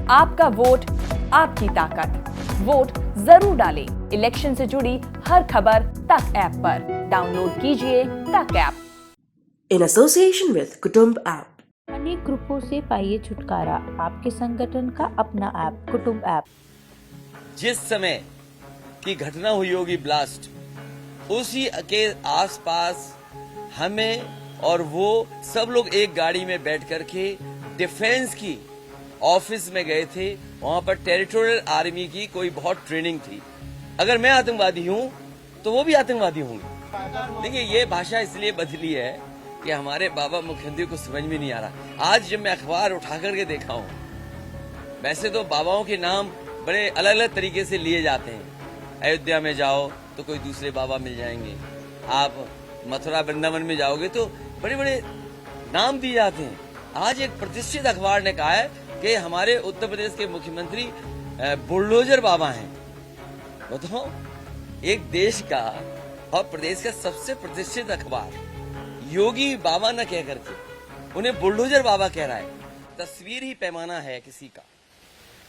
आपका वोट आपकी ताकत। वोट जरूर डालें। इलेक्शन से जुड़ी हर खबर तक ऐप पर डाउनलोड कीजिए तक app. In association with Kutumb app. अनेक ग्रुपों से पाइए छुटकारा, आपके संगठन का अपना ऐप कुटुंब ऐप। जिस समय की घटना हुई होगी ब्लास्ट, उसी के आसपास हमें और वो सब लोग एक गाड़ी में बैठ करके डिफेंस की ऑफिस में गए थे। वहां पर टेरिटोरियल आर्मी की कोई बहुत ट्रेनिंग थी। अगर मैं आतंकवादी हूं तो वो भी आतंकवादी होंगे। देखिए, ये भाषा इसलिए बदली है कि हमारे बाबा मुख्यमंत्री को समझ में नहीं आ रहा। आज जब मैं अखबार उठा करके देखा हूं, वैसे तो बाबाओं के नाम बड़े अलग अलग तरीके से लिए जाते हैं। अयोध्या में जाओ तो कोई दूसरे बाबा मिल जाएंगे, आप मथुरा वृंदावन में जाओगे तो बड़े बड़े नाम दिए जाते हैं। आज एक प्रतिष्ठित अखबार ने कहा है कि हमारे उत्तर प्रदेश के मुख्यमंत्री बुलडोजर बाबा हैं। बताओ, एक देश का और प्रदेश का सबसे प्रतिष्ठित अखबार योगी बाबा न कह करके उन्हें बुलडोजर बाबा कह रहा है। तस्वीर ही पैमाना है किसी का,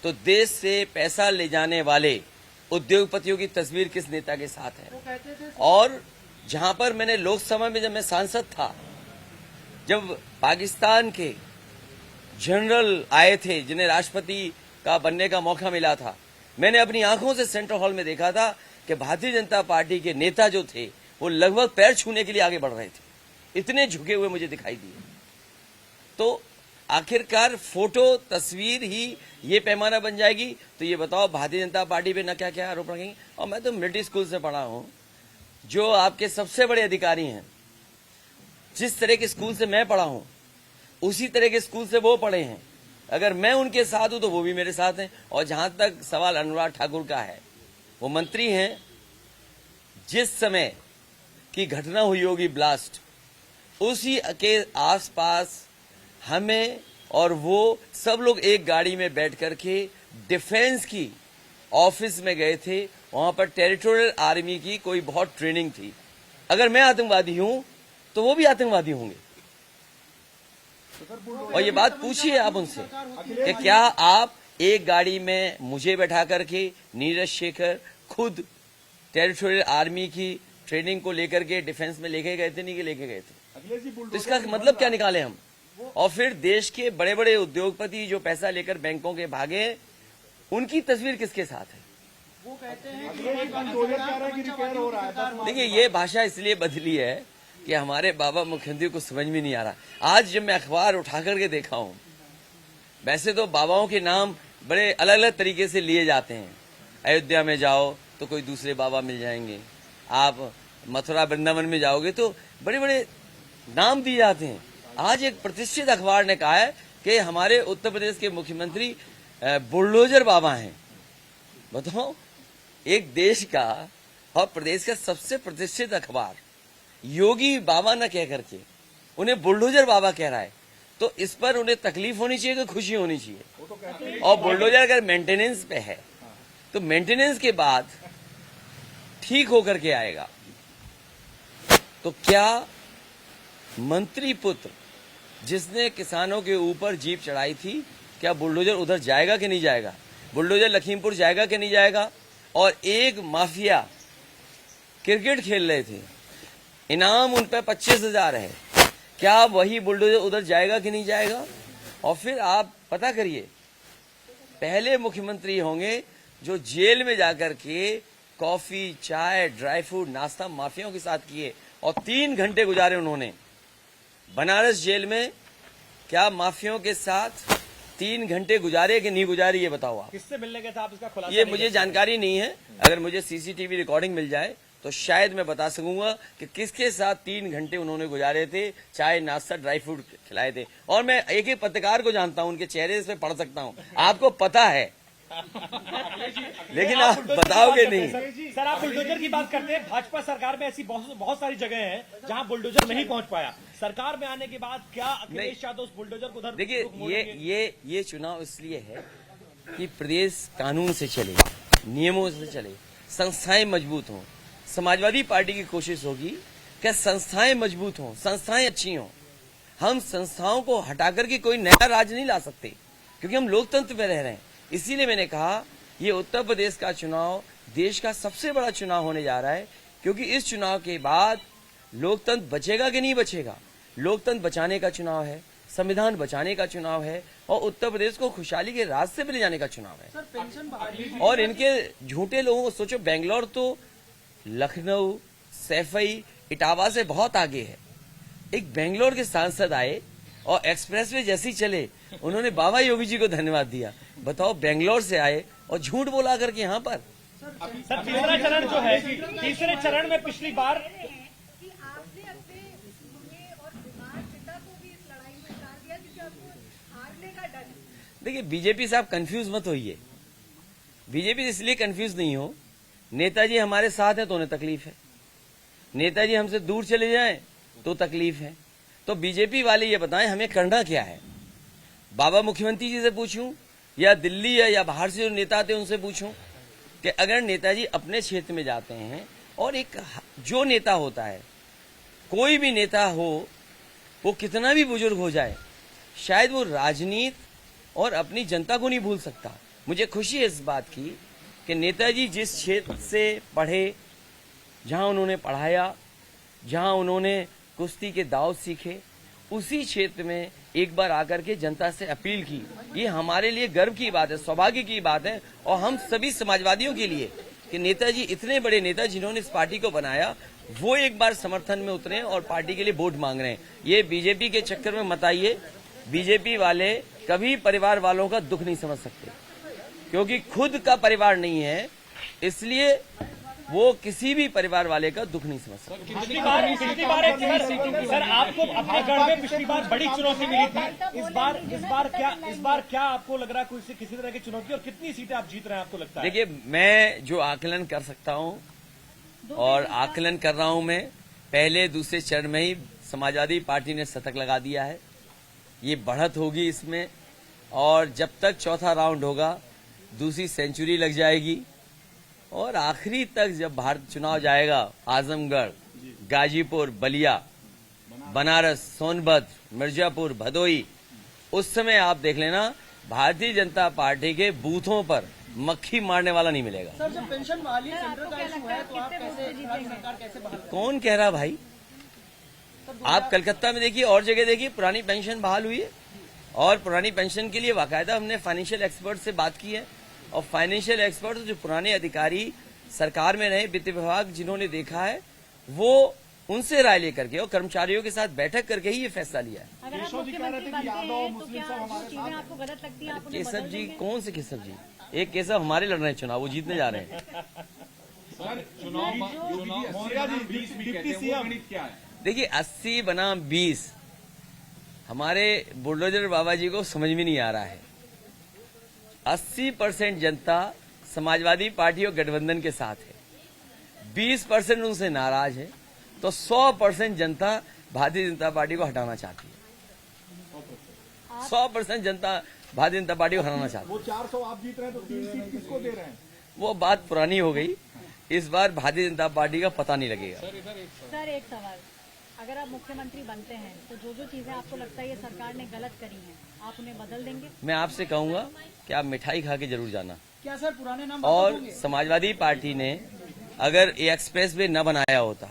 तो देश से पैसा ले जाने वाले उद्योगपतियों की तस्वीर किस नेता के साथ है। और जहां पर मैंने लोकसभा में, जब मैं सांसद था, जब पाकिस्तान के जनरल आए थे जिन्हें राष्ट्रपति का बनने का मौका मिला था, मैंने अपनी आंखों से सेंट्रल हॉल में देखा था कि भारतीय जनता पार्टी के नेता जो थे वो लगभग पैर छूने के लिए आगे बढ़ रहे थे। इतने झुके हुए मुझे दिखाई दिए। तो आखिरकार फोटो तस्वीर ही ये पैमाना बन जाएगी। तो ये बताओ, भारतीय जनता पार्टी पे न क्या क्या आरोप रखेंगे। और मैं तो मिलिट्री स्कूल से पढ़ा हूं, जो आपके सबसे बड़े अधिकारी हैं, जिस तरह के स्कूल से मैं पढ़ा हूं उसी तरह के स्कूल से वो पढ़े हैं। अगर मैं उनके साथ हूं तो वो भी मेरे साथ हैं। और जहां तक सवाल अनुराग ठाकुर का है, वो मंत्री हैं। जिस समय की घटना हुई होगी ब्लास्ट, उसी के आसपास हमें और वो सब लोग एक गाड़ी में बैठ करके डिफेंस की ऑफिस में गए थे। वहां पर टेरिटोरियल आर्मी की कोई बहुत ट्रेनिंग थी। अगर मैं आतंकवादी हूं तो वो भी आतंकवादी होंगे। और ये बात पूछिए आप उनसे कि क्या आप एक गाड़ी में मुझे बैठा करके नीरज शेखर खुद टेरिटोरियल आर्मी की ट्रेनिंग को लेकर के डिफेंस में लेके गए थे, नहीं कि लेके गए थे? तो इसका मतलब क्या निकाले हम? और फिर देश के बड़े बड़े उद्योगपति जो पैसा लेकर बैंकों के भागे, उनकी तस्वीर किसके साथ है? वो कहते हैं देखिए, ये भाषा इसलिए बदली है कि हमारे बाबा मुख्यमंत्री को समझ में नहीं आ रहा। आज जब मैं अखबार उठा करके देखा हूं, वैसे तो बाबाओं के नाम बड़े अलग अलग तरीके से लिए जाते हैं। अयोध्या में जाओ तो कोई दूसरे बाबा मिल जाएंगे, आप मथुरा वृंदावन में जाओगे तो बड़े बड़े नाम दिए जाते हैं। आज एक प्रतिष्ठित अखबार ने कहा है कि हमारे उत्तर प्रदेश के मुख्यमंत्री बुलडोजर बाबा हैं। बताओ, एक देश का और प्रदेश का सबसे प्रतिष्ठित अखबार योगी बाबा न कह करके उन्हें बुलडोजर बाबा कह रहा है। तो इस पर उन्हें तकलीफ होनी चाहिए कि खुशी होनी चाहिए? और बुलडोजर अगर मेंटेनेंस पे है तो मेंटेनेंस के बाद ठीक होकर के आएगा। तो क्या मंत्री पुत्र जिसने किसानों के ऊपर जीप चढ़ाई थी, क्या बुलडोजर उधर जाएगा कि नहीं जाएगा? बुलडोजर लखीमपुर जाएगा कि नहीं जाएगा? और एक माफिया क्रिकेट खेल रहे थे, इनाम उन पर 25,000 है, क्या वही बुलडोजर उधर जाएगा कि नहीं जाएगा? और फिर आप पता करिए, पहले मुख्यमंत्री होंगे जो जेल में जाकर के कॉफी, चाय, ड्राई फ्रूट, नाश्ता माफियाओं के साथ किए और 3 घंटे गुजारे उन्होंने बनारस जेल में। क्या माफियाओं के साथ 3 घंटे गुजारे कि नहीं गुजारे, ये बताओ आप। किससे मिलने गए थे आप, इसका खुलासा? ये मुझे जानकारी नहीं है। अगर मुझे सीसीटीवी रिकॉर्डिंग मिल जाए तो शायद मैं बता सकूंगा कि किसके साथ 3 घंटे उन्होंने गुजारे थे, चाय, नाश्ता, ड्राई फ्रूट खिलाए थे। और मैं एक एक पत्रकार को जानता हूं, उनके चेहरे से पढ़ सकता हूं। आपको पता है लेकिन आप बताओगे नहीं। सर, आप बुलडोजर की बात करते हैं। भाजपा सरकार में ऐसी बहुत सारी जगह हैं जहां बुलडोजर नहीं पहुंच पाया। सरकार में आने के बाद क्या अखिलेश यादव उस बुलडोजर को उधर? देखिए, ये चुनाव इसलिए है कि प्रदेश कानून से चले, नियमों से चले, संस्थाएं मजबूत हों। समाजवादी पार्टी की कोशिश होगी कि संस्थाएं मजबूत हों, संस्थाएं अच्छी हों। हम संस्थाओं को हटाकर के कोई नया राज नहीं ला सकते क्योंकि हम लोकतंत्र में रह रहे हैं। इसीलिए मैंने कहा ये उत्तर प्रदेश का चुनाव देश का सबसे बड़ा चुनाव होने जा रहा है, क्योंकि इस चुनाव के बाद लोकतंत्र बचेगा कि नहीं बचेगा। लोकतंत्र बचाने का चुनाव है, संविधान बचाने का चुनाव है और उत्तर प्रदेश को खुशहाली के रास्ते पर ले जाने का चुनाव है। और इनके झूठे लोगों को सोचो, बेंगलोर तो लखनऊ, सैफई, इटावा से बहुत आगे है। एक बेंगलोर के सांसद आए और एक्सप्रेसवे जैसे ही चले उन्होंने बाबा योगी जी को धन्यवाद दिया। बताओ, बेंगलोर से आए और झूठ बोला करके यहाँ पर। सर तीसरा चरण जो है, तीसरे चरण में पिछली बार कि आपने अपने सुने और बीमार पिता को भी इस लड़ाई में उतार दिया क्योंकि आपको हारने का डर है। देखिए, बीजेपी से आप कंफ्यूज मत होइए। बीजेपी इसलिए कंफ्यूज नहीं हो, नेताजी हमारे साथ हैं तो उन्हें तकलीफ है, नेताजी हमसे दूर चले जाएं तो तकलीफ है। तो बीजेपी वाले ये बताएं हमें करना क्या है। बाबा मुख्यमंत्री जी से पूछूं या दिल्ली या बाहर से जो नेता थे उनसे पूछूं कि अगर नेताजी अपने क्षेत्र में जाते हैं, और एक जो नेता होता है, कोई भी नेता हो, वो कितना भी बुजुर्ग हो जाए, शायद वो राजनीति और अपनी जनता को नहीं भूल सकता। मुझे खुशी है इस बात की कि नेताजी जिस क्षेत्र से पढ़े, जहां उन्होंने पढ़ाया, जहां उन्होंने कुश्ती के दाव सीखे, उसी क्षेत्र में एक बार आकर के जनता से अपील की। ये हमारे लिए गर्व की बात है, सौभाग्य की बात है, और हम सभी समाजवादियों के लिए कि नेताजी इतने बड़े नेता जिन्होंने इस पार्टी को बनाया, वो एक बार समर्थन में उतरे और पार्टी के लिए वोट मांग रहे हैं। ये बीजेपी के चक्कर में मत आइए। बीजेपी वाले कभी परिवार वालों का दुख नहीं समझ सकते, क्योंकि खुद का परिवार नहीं है, इसलिए वो किसी भी परिवार वाले का दुख नहीं समझ सकते। पिछली बार सर आपको अपने गढ़ में पिछली बार बड़ी चुनौती मिली थी। इस बार क्या आपको लग रहा है कोई किसी तरह की चुनौती, और कितनी सीटें आप जीत रहे हैं आपको लगता है? देखिए, मैं जो आकलन कर सकता हूं और आकलन कर रहा हूं, मैं पहले दूसरे चरण में ही समाजवादी पार्टी ने शतक लगा दिया है। ये बढ़त होगी इसमें, और जब तक चौथा राउंड होगा दूसरी सेंचुरी लग जाएगी, और आखिरी तक जब भारत चुनाव जाएगा, आजमगढ़, गाजीपुर, बलिया, बनारस, सोनभद्र, मिर्जापुर, भदोई, उस समय आप देख लेना भारतीय जनता पार्टी के बूथों पर मक्खी मारने वाला नहीं मिलेगा। सर, जब पेंशन बहाली सेंटर का इशू है तो आप कैसे, सरकार कैसे बहाल? कौन कह रहा भाई? आप कलकत्ता में देखिए और जगह देखिए, पुरानी पेंशन बहाल हुई है, और पुरानी पेंशन के लिए बाकायदा हमने फाइनेंशियल एक्सपर्ट से बात की है, और फाइनेंशियल एक्सपर्ट जो पुराने अधिकारी सरकार में रहे, वित्त विभाग जिन्होंने देखा है, वो उनसे राय लेकर के और कर्मचारियों के साथ बैठक करके ही ये फैसला लिया है। अगर आप मुख्यमंत्री बनते हैं तो क्या वो चीजें आपको गलत लगती हैं? आप उन्हें केशव बदल जी, देंगे? कौन से केशव जी? एक केशव हमारे लड़ रहे हैं चुनाव, वो जीतने जा रहे हैं। देखिए, 80 बनाम 20 हमारे बुलडोजर बाबा जी को समझ में नहीं आ रहा है। 80% जनता समाजवादी पार्टी और गठबंधन के साथ है, 20% उनसे नाराज है, तो 100% जनता भारतीय जनता पार्टी को हटाना चाहती है। 100% जनता भारतीय जनता पार्टी को हटाना चाहती है। वो 400 आप जीत रहे हैं तो 3 सीट किसको दे रहे हैं? वो बात पुरानी हो गई, इस बार भारतीय जनता पार्टी का पता नहीं लगेगा। सर एक सवाल, अगर आप मुख्यमंत्री बनते हैं तो जो जो चीजें आपको लगता है ये सरकार ने गलत करी हैं, आप उन्हें बदल देंगे? मैं आपसे कहूंगा कि आप मिठाई खा के जरूर जाना। क्या सर पुराने नाम और समाजवादी पार्टी ने अगर ये एक्सप्रेस वे न बनाया होता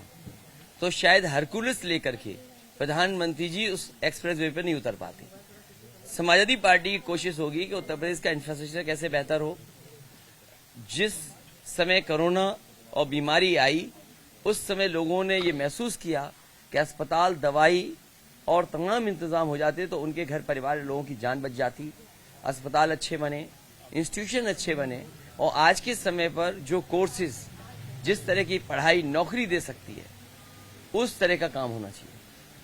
तो शायद हरकुलिस लेकर के प्रधानमंत्री जी उस एक्सप्रेस वे पर नहीं उतर पाते। समाजवादी पार्टी की कोशिश होगी कि उत्तर प्रदेश का इंफ्रास्ट्रक्चर कैसे बेहतर हो। जिस समय कोरोना और बीमारी आई, उस समय लोगों ने ये महसूस किया कि अस्पताल, दवाई और तमाम इंतजाम हो जाते तो उनके घर परिवार लोगों की जान बच जाती। अस्पताल अच्छे बने, इंस्टीट्यूशन अच्छे बने, और आज के समय पर जो कोर्सेज, जिस तरह की पढ़ाई नौकरी दे सकती है, उस तरह का काम होना चाहिए।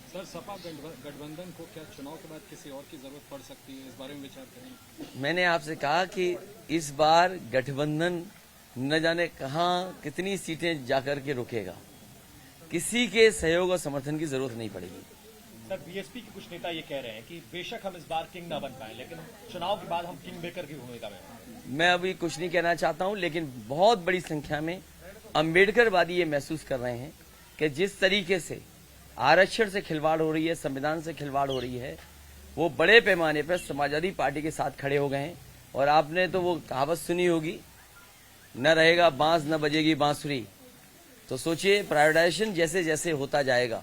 सर, सपा गठबंधन को क्या चुनाव के बाद किसी और की जरूरत पड़ सकती है? इस बारे में विचार करेंगे? मैंने आपसे कहा कि इस बार गठबंधन न जाने कहां कितनी सीटें जाकर के रुकेगा, किसी के सहयोग और समर्थन की जरूरत नहीं पड़ेगी। सर बीएसपी के कुछ नेता ये कह रहे हैं कि बेशक हम इस बार किंग ना बन पाए, लेकिन चुनाव के बाद हम किंग मेकर की भूमिका में। मैं अभी कुछ नहीं कहना चाहता हूं, लेकिन बहुत बड़ी संख्या में अम्बेडकरवादी ये महसूस कर रहे हैं कि जिस तरीके से आरक्षण से खिलवाड़ हो रही है, संविधान से खिलवाड़ हो रही है, वो बड़े पैमाने पर समाजवादी पार्टी के साथ खड़े हो गए हैं। और आपने तो वो कहावत सुनी होगी, न रहेगा बांस न बजेगी बांसुरी। तो सोचिए प्राइवेटाइजेशन जैसे जैसे होता जाएगा,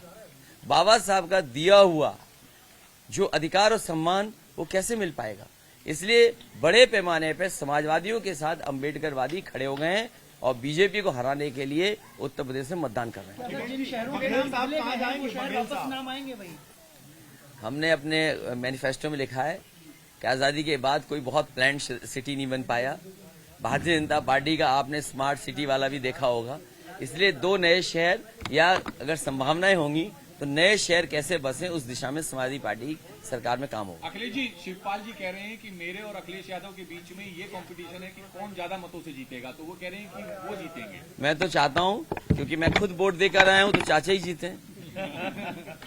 बाबा साहब का दिया हुआ जो अधिकार और सम्मान वो कैसे मिल पाएगा। इसलिए बड़े पैमाने पर समाजवादियों के साथ अम्बेडकरवादी खड़े हो गए हैं और बीजेपी को हराने के लिए उत्तर प्रदेश में मतदान कर रहे हैं। हमने अपने मैनिफेस्टो में लिखा है कि आजादी के बाद कोई बहुत प्लान्ड सिटी नहीं बन पाया। भारतीय जनता पार्टी का आपने स्मार्ट सिटी वाला भी देखा होगा। इसलिए 2 नए शहर या अगर संभावनाएं होंगी तो नए शहर कैसे बसे, उस दिशा में समाजवादी पार्टी सरकार में काम होगा। अखिलेश जी, शिवपाल जी कह रहे हैं कि मेरे और अखिलेश यादव के बीच में ये कंपटीशन है कि कौन ज्यादा मतों से जीतेगा, तो वो कह रहे हैं कि वो जीतेंगे। मैं तो चाहता हूं, क्योंकि मैं खुद वोट देकर आया हूं, तो चाचा ही जीते।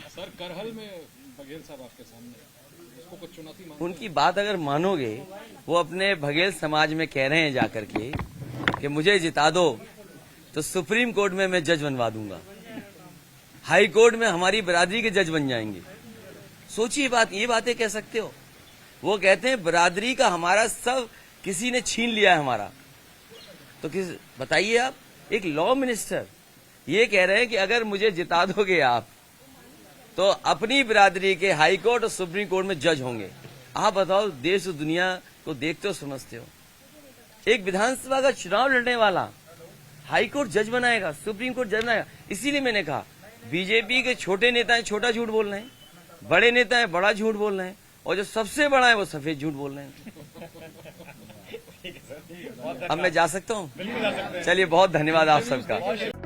सर, करहल में बघेल साहब आपके सामने, उसको कुछ चुनौती मानते हैं? उनकी बात अगर मानोगे, वो अपने बघेल समाज में कह रहे हैं जाकर के कि मुझे जिता दो तो सुप्रीम कोर्ट में मैं जज बनवा दूंगा, हाई कोर्ट में हमारी बिरादरी के जज बन जाएंगे। सोचिए बात, ये बातें कह सकते हो। वो कहते हैं बिरादरी का हमारा सब किसी ने छीन लिया है हमारा। तो किस बताइए आप, एक लॉ मिनिस्टर ये कह रहे हैं कि अगर मुझे जिता दोगे आप तो अपनी बिरादरी के हाई कोर्ट और सुप्रीम कोर्ट में जज होंगे। आप बताओ, देश और दुनिया को देखते हो, समझते हो। एक विधानसभा का चुनाव लड़ने वाला हाई कोर्ट जज बनाएगा, सुप्रीम कोर्ट जज बनाएगा। इसीलिए मैंने कहा बीजेपी के छोटे नेता हैं छोटा झूठ बोल रहे हैं, बड़े नेता हैं बड़ा झूठ बोल रहे हैं, और जो सबसे बड़ा है वो सफेद झूठ बोल रहे हैं। अब मैं जा सकता हूँ? चलिए, बहुत धन्यवाद आप सबका।